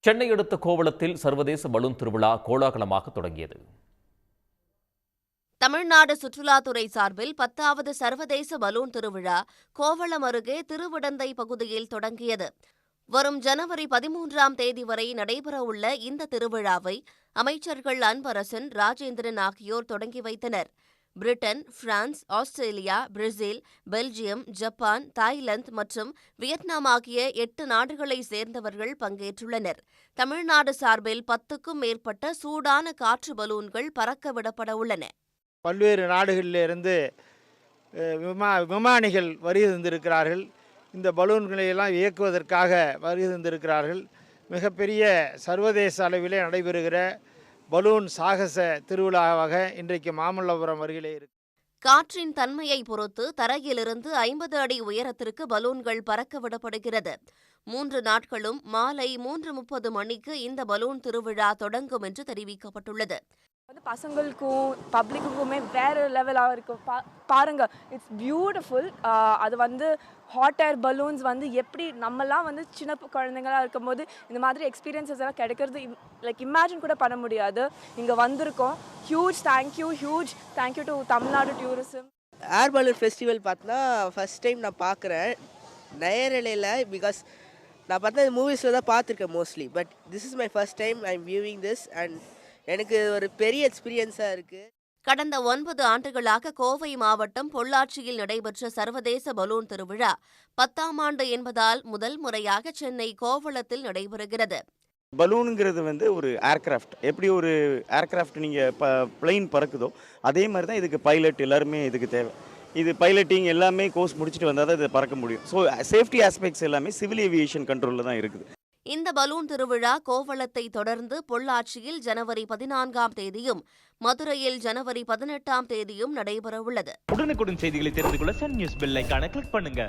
சென்னை அடுத்த கோவளத்தில் சர்வதேச பலூன் திருவிழா கோலாகலமாக தொடங்கியது. தமிழ்நாடு சுற்றுலாத்துறை சார்பில் 10வது சர்வதேச பலூன் திருவிழா கோவளம் அருகே திருவிடந்தை பகுதியில் தொடங்கியது. வரும் ஜனவரி 13ஆம் தேதி வரை நடைபெறவுள்ள இந்த திருவிழாவை அமைச்சர்கள் அன்பரசன், ராஜேந்திரன் ஆகியோர் தொடங்கி வைத்தனர். Britain, France, Australia, Brazil, Belgium, Japan, Thailand மற்றும் வியட்நாம் ஆகிய 8 நாடுகளை சேர்ந்தவர்கள் பங்கேற்றுள்ளனர். தமிழ்நாடு சார்பில் 10க்கும் மேற்பட்ட சூடான காற்று பலூன்கள் பறக்க விடப்பட உள்ளன. பல்வேறு நாடுகளிலிருந்து விமானிகள் வருகை தந்திருக்கிறார்கள். இந்த பலூன்களை எல்லாம் இயக்குவதற்காக வருகை தந்திருக்கிறார்கள். மிகப்பெரிய சர்வதேச அளவிலே நடைபெறுகிற பலூன் சாகச திருவிழாவாக இன்றைக்கு மாமல்லபுரம் அருகிலே இருக்கு. காற்றின் தன்மையை பொறுத்து தரையிலிருந்து 50 அடி உயரத்திற்கு பலூன்கள் பறக்க விடப்படுகிறது. 3 நாட்களும் மாலை 3:30 மணிக்கு இந்த பலூன் திருவிழா தொடங்கும் என்று தெரிவிக்கப்பட்டுள்ளது. பசங்களுக்கும் பப்ளிக்குக்குமே வேறு லெவலாக இருக்கும். பாருங்க, இட்ஸ் பியூட்டிஃபுல். அது ஹாட் ஏர் பலூன்ஸ் எப்படி நம்மலாம் சின்ன குழந்தைங்களாக இருக்கும்போது இந்த மாதிரி எக்ஸ்பீரியன்ஸஸ் எல்லாம் கிடைக்கிறது இமேஜின் கூட பண்ண முடியாது. இங்கே வந்திருக்கோம். Huge thank you to Tamil Nadu tourism. Air balloon festival பார்த்தா ஃபஸ்ட் டைம் நான் பார்க்குறேன் நேரலையில். பிகாஸ் நான் பார்த்தா மூவிஸில் தான் பார்த்துருக்கேன் mostly. But this is my first time I am viewing this and எனக்கு ஒரு பெரிய எக்ஸ்பீரியன்ஸாக இருக்குது. கடந்த 9 ஆண்டுகளாக கோவை மாவட்டம் பொள்ளாச்சியில் நடைபெற்ற சர்வதேச பலூன் திருவிழா 10ஆம் ஆண்டு என்பதால் முதல் முறையாக சென்னை கோவளத்தில் நடைபெறுகிறது. பலூனுங்கிறது ஒரு ஏர்கிராஃப்ட். எப்படி ஒரு ஏர்கிராஃப்ட் நீங்கள் பிளெயின் பறக்குதோ அதே மாதிரி தான் இதுக்கு பைலட் எல்லாருமே இதுக்கு தேவை. இது பைலட்டிங் எல்லாமே கோர்ஸ் முடிச்சுட்டு வந்தால் தான் இதை பறக்க முடியும். ஸோ சேஃப்டி ஆஸ்பெக்ட்ஸ் எல்லாமே சிவில் ஏவியேஷன் கண்ட்ரோலில் தான் இருக்குது. இந்த பலூன் திருவிழா கோவளத்தை தொடர்ந்து பொள்ளாச்சியில் ஜனவரி 14ஆம் தேதியும் மதுரையில் ஜனவரி 18ஆம் தேதியும் நடைபெறவுள்ளது. உடனுக்குடன் செய்திகளை தெரிந்து கொள்ள சன் நியூஸ் பெல் ஐகானை கிளிக் பண்ணுங்க.